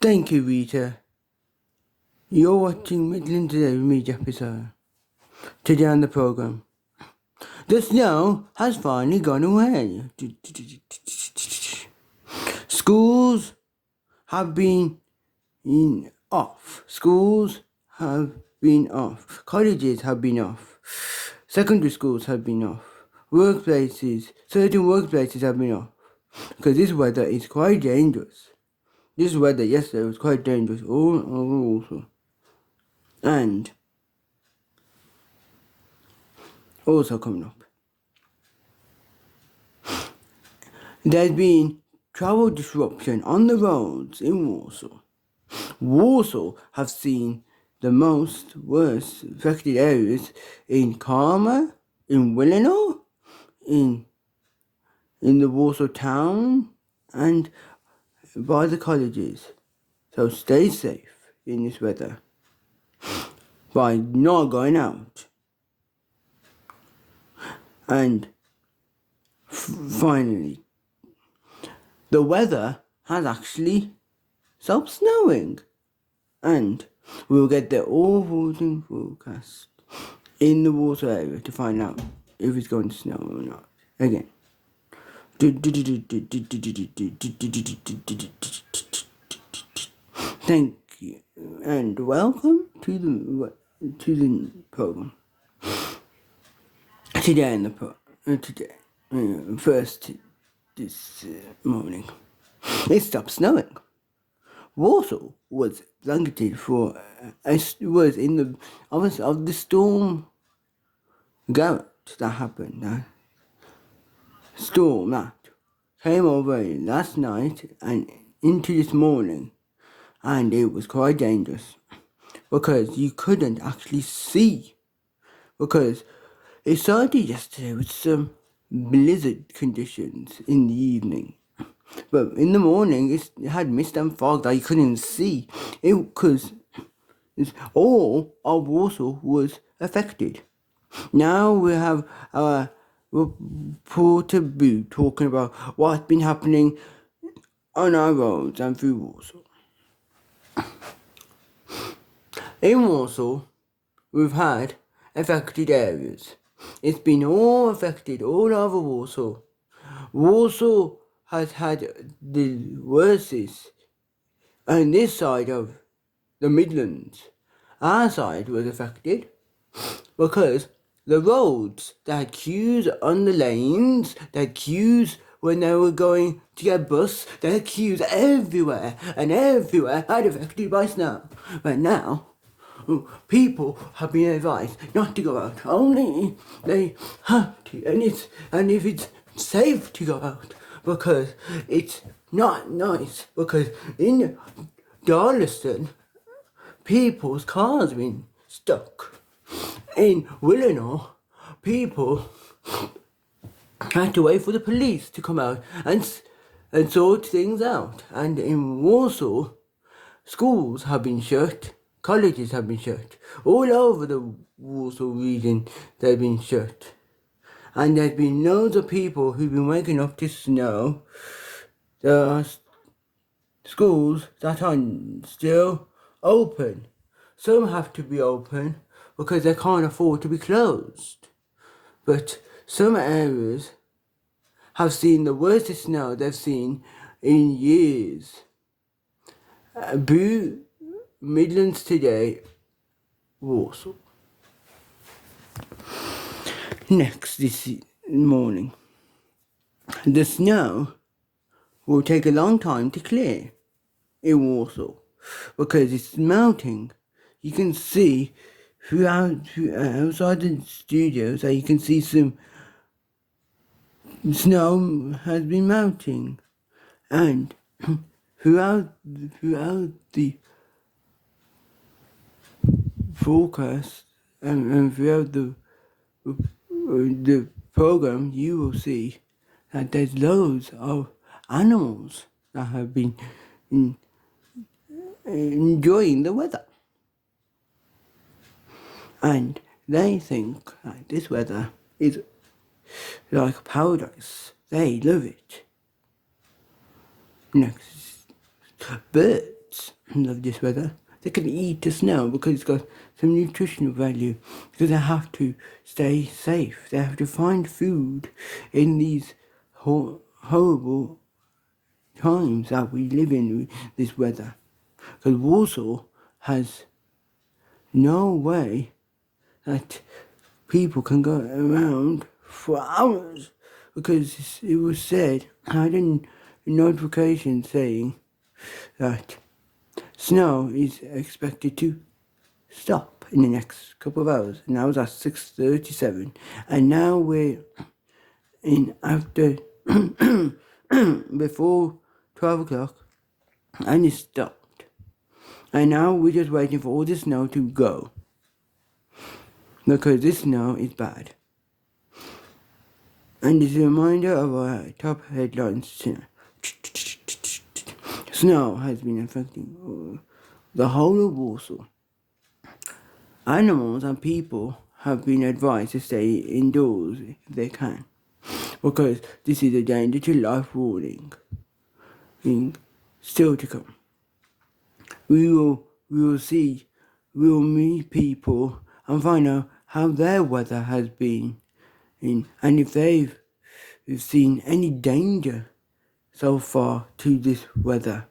Thank you, Rita. You're watching Midland Today with me, Jappy Sohal. Today on the programme, the snow has finally gone away. Schools have been off. Schools have been off. Colleges have been off. Secondary schools have been off. Certain workplaces have been off. Because this weather is quite dangerous. This weather yesterday was quite dangerous all over Walsall. And also coming up, there's been travel disruption on the roads in Walsall. Walsall have seen the worst affected areas in Carmer, in Willenor, in the Walsall town, and by the colleges. So stay safe in this weather by not going out. And finally, the weather has actually stopped snowing, and we'll get the all-important forecast in the Walsall area to find out if it's going to snow or not. Again. Thank you and welcome to the program. Today in the first this morning, it stopped snowing. Warsaw was blanketed for was in the of the storm Garrett that happened. That storm that came over last night and into this morning, and it was quite dangerous because you couldn't actually see, because it started yesterday with some blizzard conditions in the evening. But in the morning, it had mist and fog that you couldn't see. Because all of Warsaw was affected. Now we have our reporter Boo talking about what's been happening on our roads and through Warsaw. In Warsaw, we've had affected areas. It's been all affected all over Warsaw. Warsaw has had the worstest on this side of the Midlands. Our side was affected because the roads, they had queues on the lanes, they had queues when they were going to get a bus, they had queues everywhere, and everywhere had affected by snow. But now, people have been advised not to go out. Only they have to, and if it's safe to go out, because it's not nice. Because in Darlaston, people's cars have been stuck. In Willenor, people had to wait for the police to come out and sort things out. And in Warsaw, schools have been shut. Colleges have been shut. All over the Warsaw region, they've been shut. And there's been loads of people who've been waking up to snow. There are schools that are still open. Some have to be open because they can't afford to be closed. But some areas have seen the worst snow they've seen in years. Boo Midlands Today, Warsaw. Next this morning, the snow will take a long time to clear in Warsaw because it's melting. You can see outside the studio, so you can see some snow has been melting, and throughout the forecast and throughout the program, you will see that there's loads of animals that have been enjoying the weather. And they think that this weather is like paradise. They love it. Next, birds love this weather. They can eat the snow because it's got some nutritional value. Because they have to stay safe. They have to find food in these horrible times that we live in with this weather. Because Warsaw has no way that people can go around for hours, because it was said, I had a notification saying that snow is expected to stop in the next couple of hours, and that was at 6:37, and now we're in after before 12 o'clock, and it stopped, and now we're just waiting for all the snow to go, because this snow is bad. And it's a reminder of our top headlines. Snow has been affecting the whole of Warsaw. Animals and people have been advised to stay indoors if they can, because this is a danger to life warning. Still to come. We will meet people and find out how their weather has been, and if they've seen any danger so far to this weather.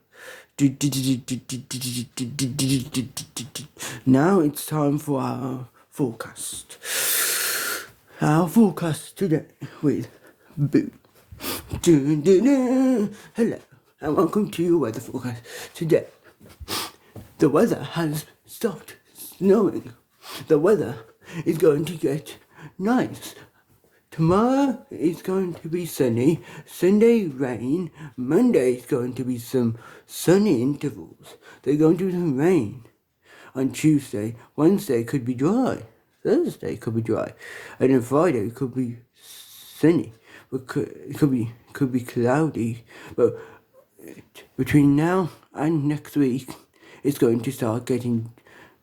Now it's time for our forecast. Our forecast today with Boo. Hello and welcome to your weather forecast. Today, the weather has stopped snowing. The weather is going to get nice. Tomorrow is going to be sunny, Sunday rain, Monday is going to be some sunny intervals. There's going to be some rain on Tuesday, Wednesday could be dry, Thursday could be dry, and then Friday could be sunny, it could be cloudy, but between now and next week it's going to start getting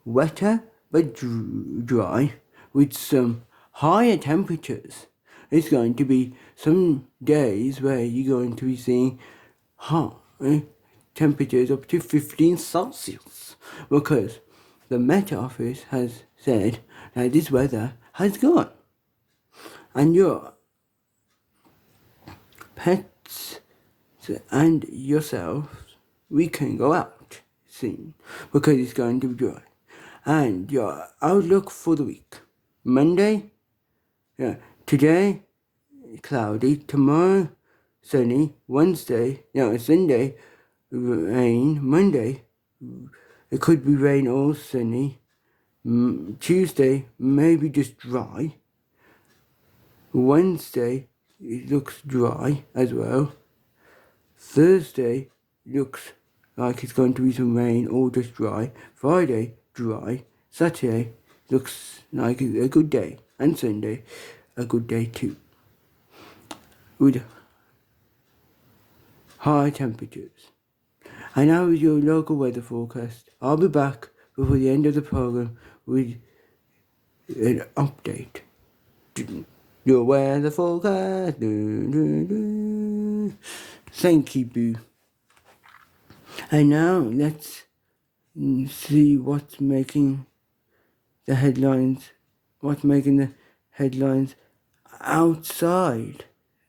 wetter but dry with some higher temperatures. It's going to be some days where you're going to be seeing hot temperatures up to 15 Celsius, because the Met Office has said that this weather has gone, and your pets and yourselves, we can go out soon because it's going to be dry. And your outlook for the week: Monday, today, cloudy. Tomorrow, sunny. Sunday, rain. Monday, it could be rain or sunny. Tuesday, maybe just dry. Wednesday, it looks dry as well. Thursday, looks like it's going to be some rain or just dry. Friday, dry. Saturday, looks like a good day. And Sunday, a good day too, with high temperatures. And now with your local weather forecast. I'll be back before the end of the program with an update. Your weather forecast. Thank you, Boo. And now let's see what's making the headlines. What's making the headlines outside,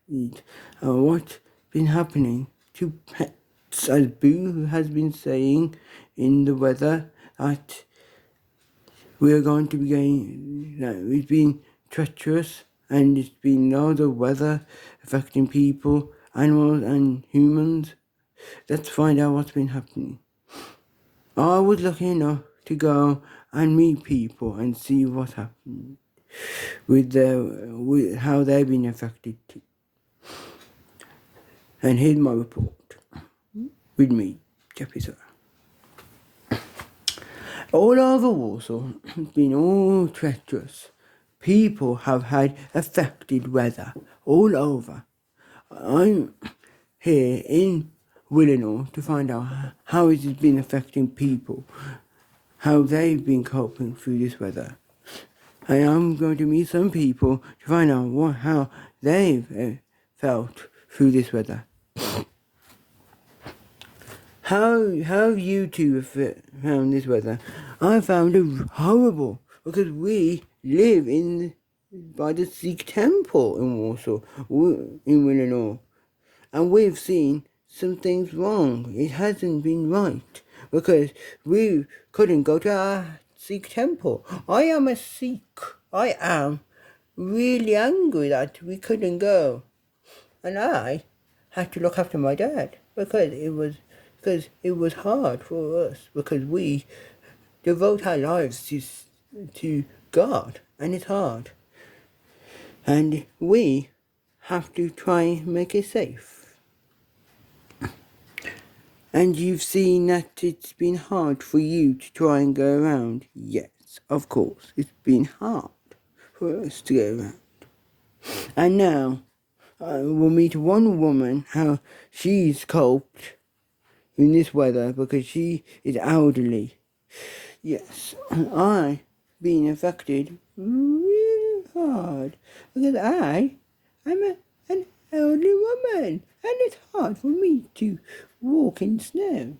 and what's been happening to pets, as Boo has been saying in the weather, that we are going to be getting, it's been treacherous, and it's been loads of weather affecting people, animals and humans. Let's find out what's been happening. I was lucky enough to go and meet people and see what's happening with how they've been affected too. And here's my report with me, Jappy Sohal. All over Walsall, it's been all treacherous. People have had affected weather all over. I'm here in Willenhall to find out how it has been affecting people, how they've been coping through this weather. And I'm going to meet some people to find out how they've felt through this weather. How you two have found this weather? I found it horrible because we live by the Sikh temple in Warsaw, in Illinois, and we've seen some things wrong. It hasn't been right because we couldn't go to our Sikh temple. I am a Sikh. I am really angry that we couldn't go, and I had to look after my dad because it was hard for us because we devote our lives to God, and it's hard, and we have to try and make it safe. And you've seen that it's been hard for you to try and go around. Yes, of course, it's been hard for us to go around. And now we'll meet one woman, how she's coped in this weather because she is elderly. Yes, I've been affected really hard because I'm an elderly woman, and it's hard for me to walk in snow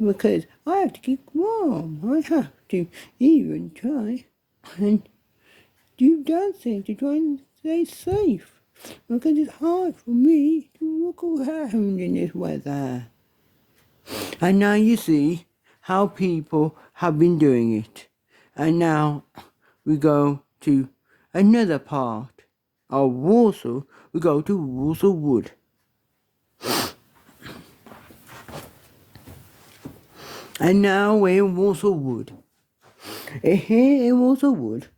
because I have to keep warm. I have to even try and do dancing to try and stay safe because it's hard for me to walk around in this weather. And now you see how people have been doing it. And now we go to another part of Warsaw. We go to Walsall Wood. And now we're in Walsall Wood. Here in Walsall Wood,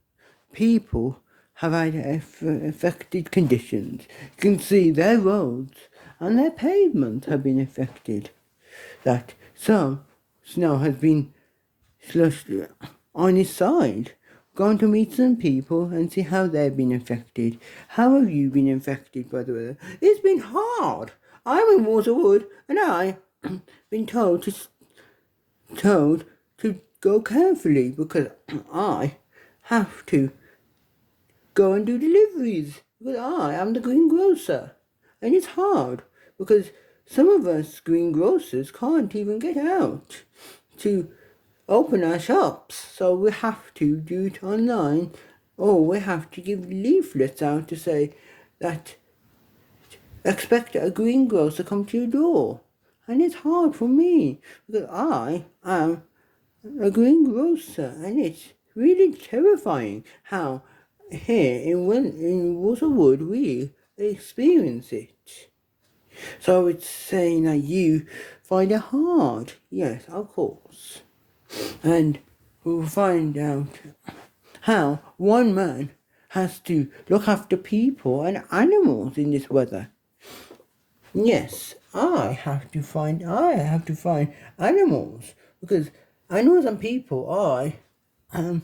people have had affected conditions. You can see their roads and their pavements have been affected. That some snow has been slushed on his side. Going to meet some people and see how they've been affected. How have you been affected by the weather? It's been hard. I'm in Walsall Wood and I've been told to go carefully because I have to go and do deliveries because I am the greengrocer, and it's hard because some of us greengrocers can't even get out to open our shops, so we have to do it online, or we have to give leaflets out to say that expect a greengrocer come to your door, and it's hard for me because I am a greengrocer, and it's really terrifying how here in Walsall Wood we experience it. So it's saying that you find it hard. Yes, of course. And we'll find out how one man has to look after people and animals in this weather. Yes, I have to find animals because animals and people I am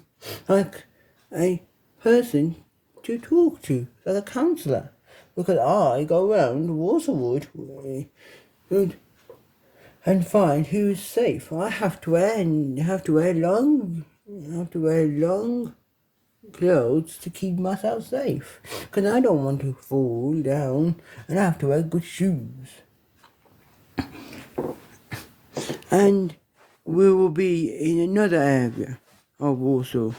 like a person to talk to, like a counsellor, because I go around Walsall Wood and find who's safe. I have to wear long clothes to keep myself safe, because I don't want to fall down, and I have to wear good shoes. And we will be in another area of Warsaw.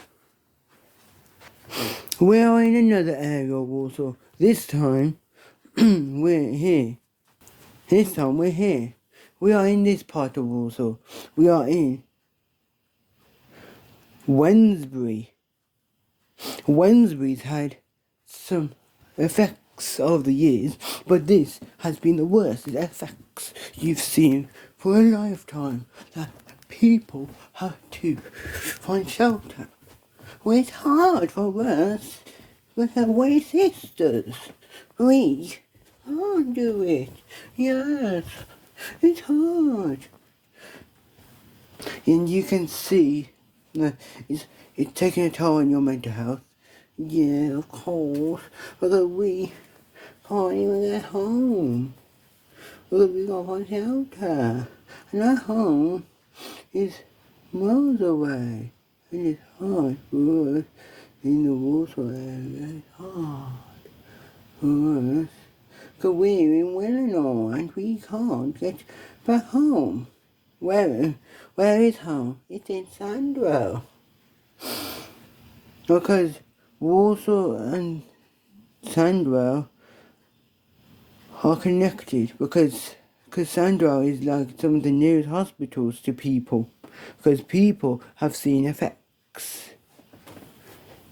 We are in another area of Warsaw. This time, we're here. This time we're here. We are in this part of Warsaw. We are in Wednesbury. Wednesbury's had some effects over the years, but this has been the worst effects you've seen for a lifetime. That people have to find shelter. Well, it's hard for us, because we're sisters. We can't do it. Yes, it's hard. And you can see that it's taking a toll on your mental health. Yeah, of course. Because we can't even get home. Because we can't find shelter. And our home is miles away. And it's hard for us in the Warsaw area. It's hard for us. Because we're in Illinois and we can't get back home. Where is home? It's in Sandwell. Because Walsall and Sandwell are connected because Sandwell is like some of the nearest hospitals to people. Because people have seen effects.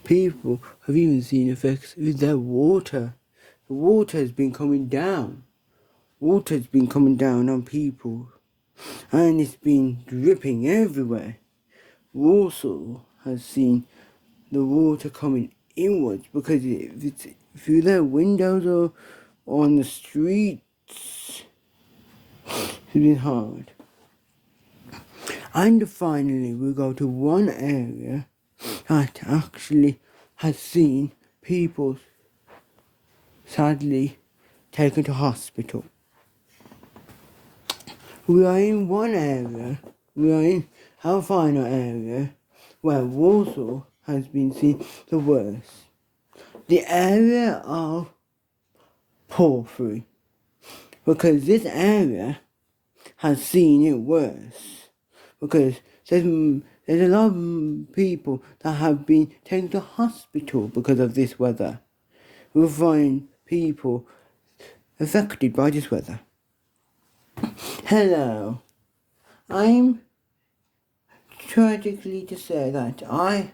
People have even seen effects with their water. The water has been coming down. Water has been coming down on people. And it's been dripping everywhere. Walsall has seen the water coming inwards because if it's through their windows or on the streets, it's been hard. And finally, we go to one area that actually has seen people sadly taken to hospital. We are in one area, we are in our final area, where Walsall has been seen the worst. The area of Porphyry, because this area has seen it worse. Because there's a lot of people that have been taken to hospital because of this weather. We'll find people affected by this weather. Hello, I'm tragically to say that I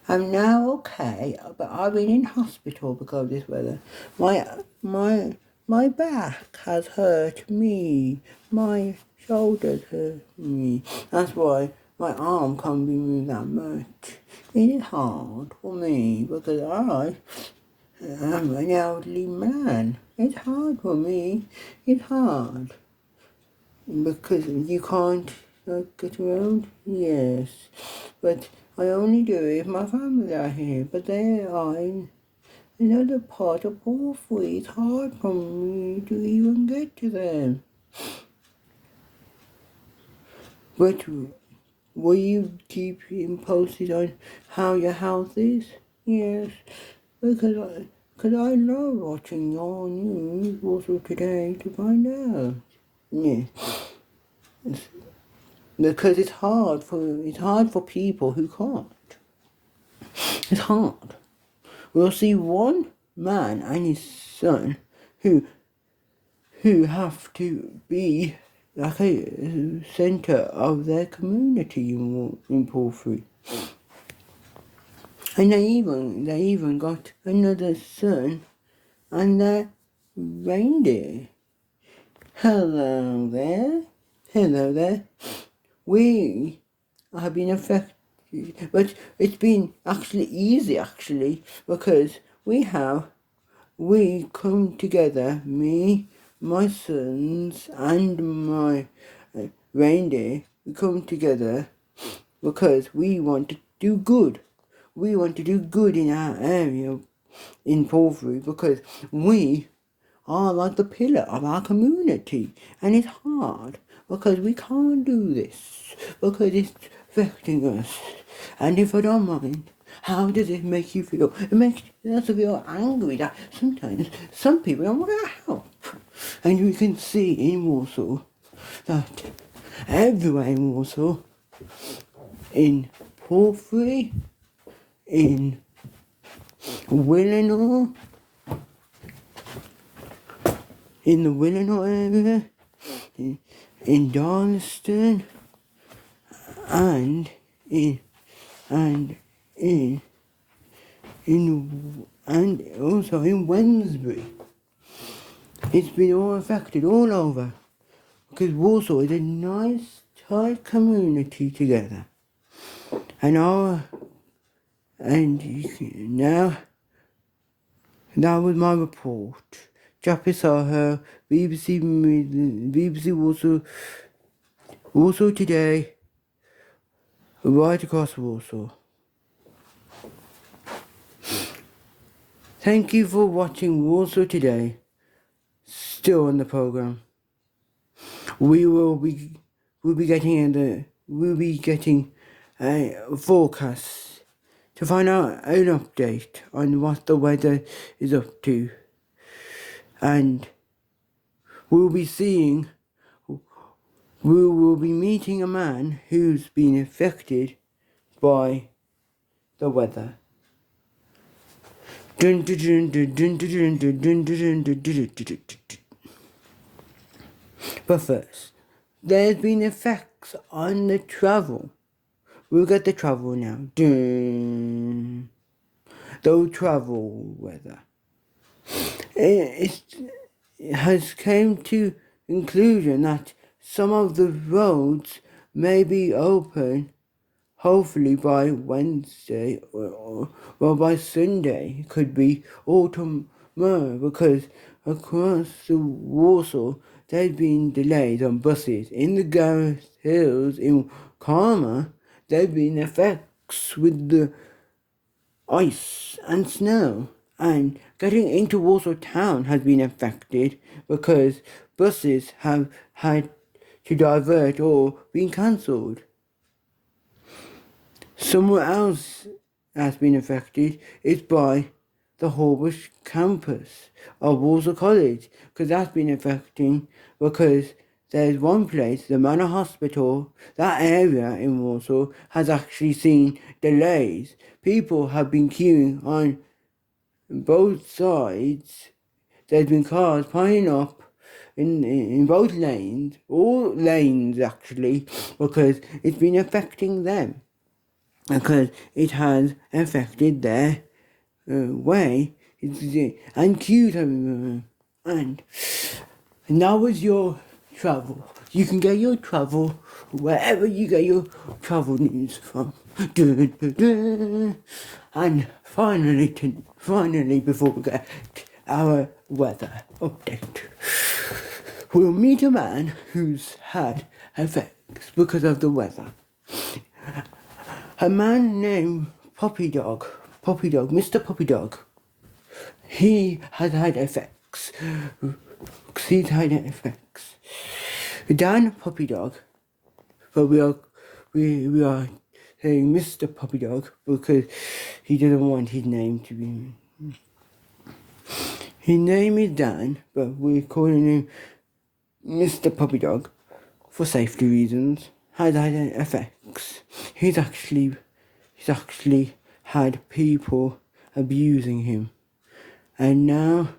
am now okay, but I've been in hospital because of this weather. My back has hurt me. My shoulders hurt me. That's why my arm can't be moved that much. It is hard for me because I am an elderly man. It's hard for me. It's hard. Because you can't get around? Yes. But I only do it if my family are here. But they are in another part of Porphyry. It's hard for me to even get to them. But will you keep him posted on how your health is? Yes. Because I love watching your news also today to find out. Yes. Because it's hard for people who can't. It's hard. We'll see one man and his son who have to be like a centre of their community in Porphyry. And they even got another son and their reindeer. Hello there. We have been affected, but it's been actually easy because we come together, me, my sons and my reindeer, we come together because we want to do good. We want to do good in our area in Porphyry because we are like the pillar of our community, and it's hard because we can't do this because it's affecting us. And if I don't mind, how does it make you feel? It makes us feel angry that sometimes some people don't want to help. And you can see in Walsall that everywhere in Walsall, in Porphyry, in Willenhall, in the Willenhall area, in Darlaston, and also in Wednesbury. It's been all affected all over because Walsall is a nice tight community together. Now that was my report. Jappy Sohal, BBC Walsall Today, right across Walsall. Thank you for watching Walsall Today. Still on the program. We'll be getting a forecast to find out an update on what the weather is up to. And we'll be seeing We will be meeting a man who's been affected by the weather. But first, there's been effects on the travel. We'll get the travel now. The travel weather. It has came to conclusion that some of the roads may be open hopefully by Wednesday or by Sunday. It could be all tomorrow because across the Walsall there's been delays on buses. In the Gareth Hills in Karma there've been effects with the ice and snow, and getting into Walsall town has been affected because buses have had to divert or been cancelled. Somewhere else has been affected is by the Horbush campus of Walsall College, because that's been affecting because there's one place, the Manor Hospital, that area in Walsall has actually seen delays. People have been queuing on both sides. There's been cars piling up in both lanes, all lanes actually, because it's been affecting them. Because it has affected their way, and queues have and now is your travel. You can get your travel wherever you get your travel news from. And finally, before we get our weather update, we'll meet a man who's had effects because of the weather. A man named Mr. Puppy Dog. He has had effects. Dan Puppy Dog, but we are saying Mr. Puppy Dog because he doesn't want his name to be. His name is Dan, but we're calling him Mr. Puppy Dog for safety reasons. Has had effects. He's actually had people abusing him, and now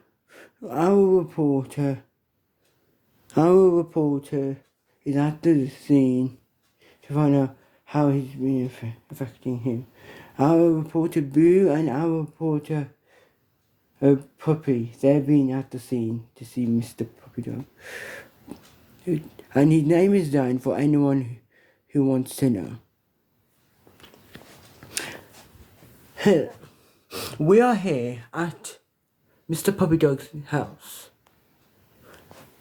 our reporter is at the scene to find out how he's been affecting him. Our reporter Boo and our reporter Puppy, they've been at the scene to see Mr. Puppy Dog, and his name is Dan for anyone who wants to know. We are here at Mr. Puppy Dog's house.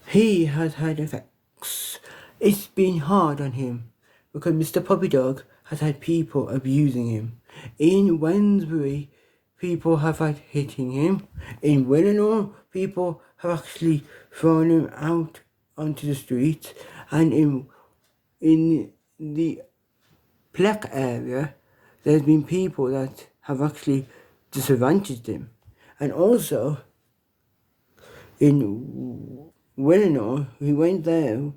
He has had effects. It's been hard on him because Mr. Puppy Dog has had people abusing him. In Wednesbury, people have had hitting him. In Willenor, people have actually thrown him out onto the streets. And in the Pleck area, there's been people that have actually disadvantaged him. And also, in Willenor, he went there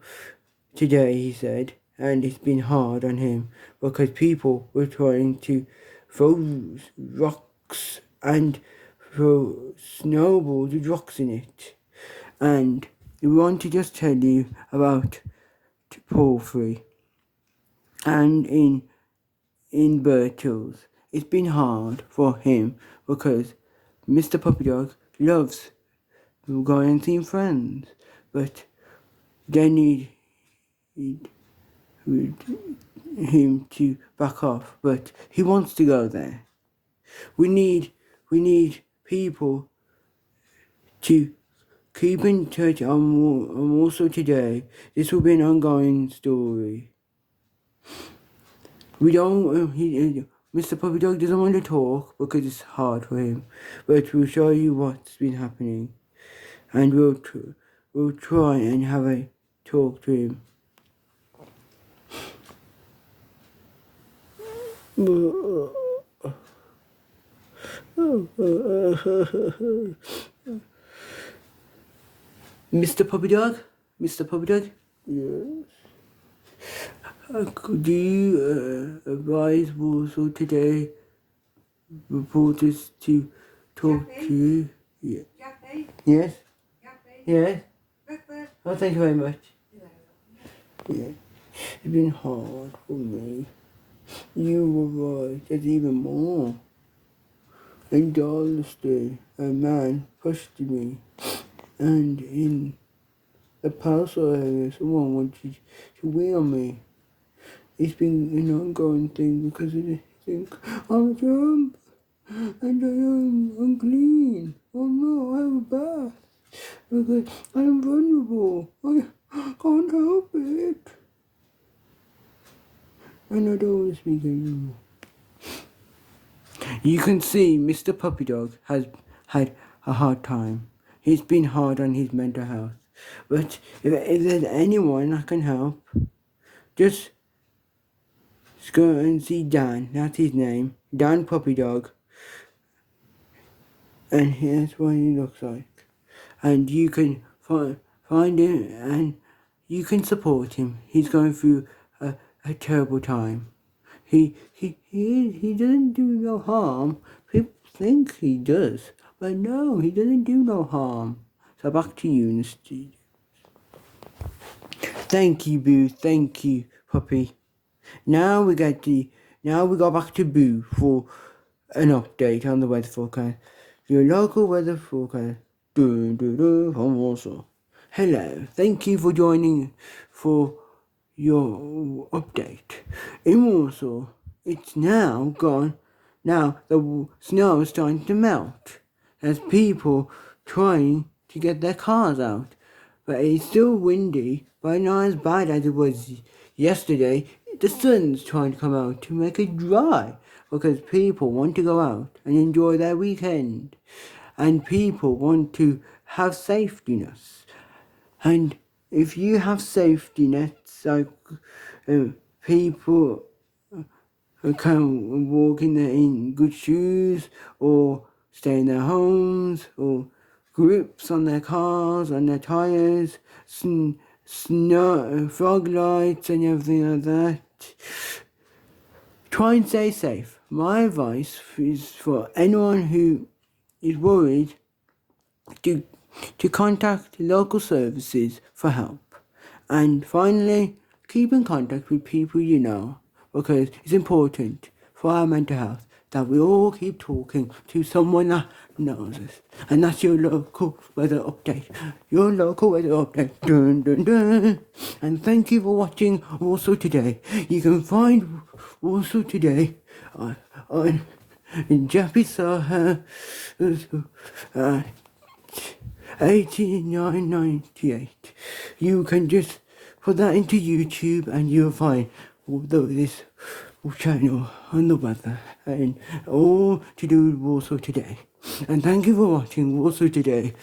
today, he said, and it's been hard on him because people were trying to throw rocks and throw snowballs with rocks in it. And we want to just tell you about Porphyry and in Birchills. It's been hard for him because Mr. Puppy Dog loves going and seeing friends, but they need him to back off, but he wants to go there. We need people to keep in touch on also today. This will be an ongoing story. Mr. Puppy Dog doesn't want to talk because it's hard for him, but we'll show you what's been happening, and we'll try and have a talk to him. Mr. Puppy Dog? Mr. Puppy Dog? Yes. Could you advise Walsall today reporters to talk Jappy? to you? Yeah. Jappy? Yes? Jappy? Yes? Breakfast? Oh, thank you very much. Yeah. Yeah. It's been hard for me. You were right, there's even more. In Darleston, a man pushed me, and in the parcel area, someone wanted to wheel me. It's been an ongoing thing because they think I'm drunk and I am unclean. Oh no, I have a bath because I'm vulnerable. I can't help it. And I don't want to speak anymore. You can see Mr. Puppy Dog has had a hard time. He's been hard on his mental health. But if there's anyone I can help, just go and see Dan. That's his name. Dan Puppy Dog. And here's what he looks like. And you can find him and you can support him. He's going through a terrible time. He doesn't do no harm. People think he does, but no, he doesn't do no harm. So back to you, Mr. Thank you, Boo. Thank you, Puppy. Now we go back to Boo for an update on the weather forecast. Your local weather forecast. From Warsaw. Hello. Thank you for joining for your update. In Warsaw, it's now gone. Now the snow is starting to melt. There's people trying to get their cars out. But it's still windy, but not as bad as it was yesterday. The sun's trying to come out to make it dry because people want to go out and enjoy their weekend. And people want to have safety nets. And if you have safety nets, like people can walk in good shoes or stay in their homes or grips on their cars, on their tires, snow, fog lights and everything like that. Try and stay safe. My advice is for anyone who is worried to contact local services for help. And finally, keep in contact with people you know because it's important for our mental health that we all keep talking to someone that knows us. And that's your local weather update. Your local weather update. Dun, dun, dun. And thank you for watching Warsaw Today. You can find Warsaw Today on Jappy Sohal 89.98. You can just put that into YouTube and you'll find this channel on the weather and all to do with Warsaw Today. And thank you for watching Warsaw Today.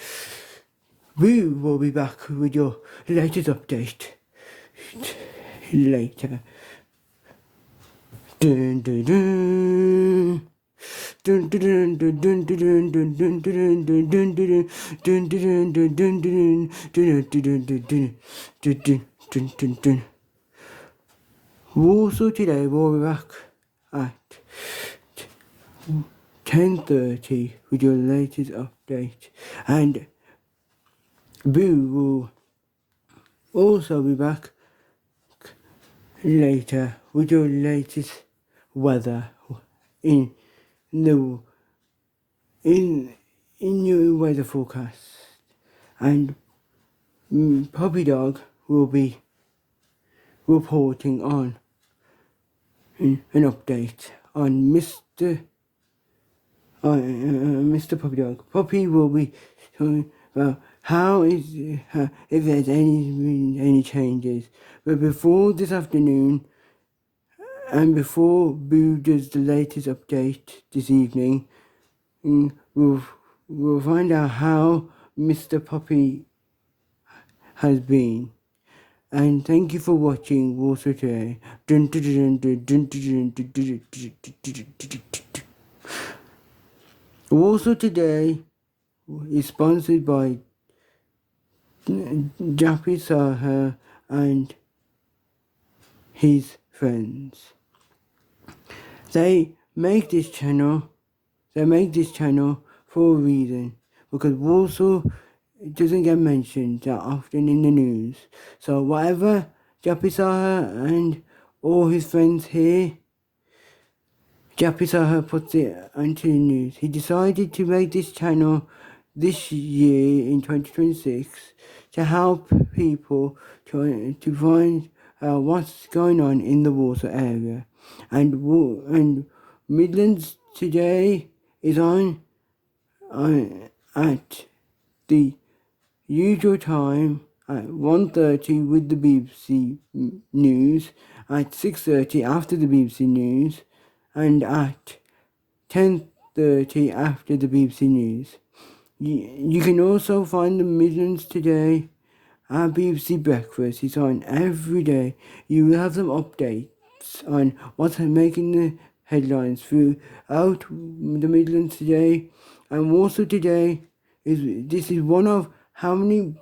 We will be back with your latest update later. Dun, dun, dun. Dun dun dun dun dun dun dun dun dun dun dun dun dun dun dun dun. Warsaw Today will be back at 10:30 with your latest update, and Boo will also be back later with your latest weather in the your weather forecast. And Puppy Dog will be reporting on an update on Mr. Puppy Dog. Puppy will be talking about how is if there's any changes. But before this afternoon, and before Boo does the latest update this evening, we'll find out how Mr. Puppy has been. And thank you for watching Warsaw Today. Warsaw Today is sponsored by Jappy Sohal and his his friends. They make this channel for a reason, because Walsall doesn't get mentioned that often in the news. So whatever Jappy Sohal and all his friends here, Jappy Sohal puts it onto the news. He decided to make this channel this year in 2026 to help people to find what's going on in the Walsall area. And Midlands Today is on at the usual time at 1:30 with the BBC News, at 6:30 after the BBC News, and at 10:30 after the BBC News. You can also find the Midlands Today at BBC Breakfast. It's on every day. You will have some updates on what's making the headlines throughout the Midlands Today. And Walsall Today this is one of how many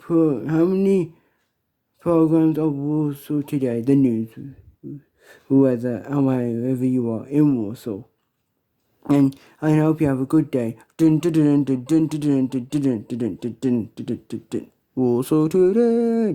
programs of Walsall Today, the news, whoever you are in Walsall. And I hope you have a good day. Walsall Today.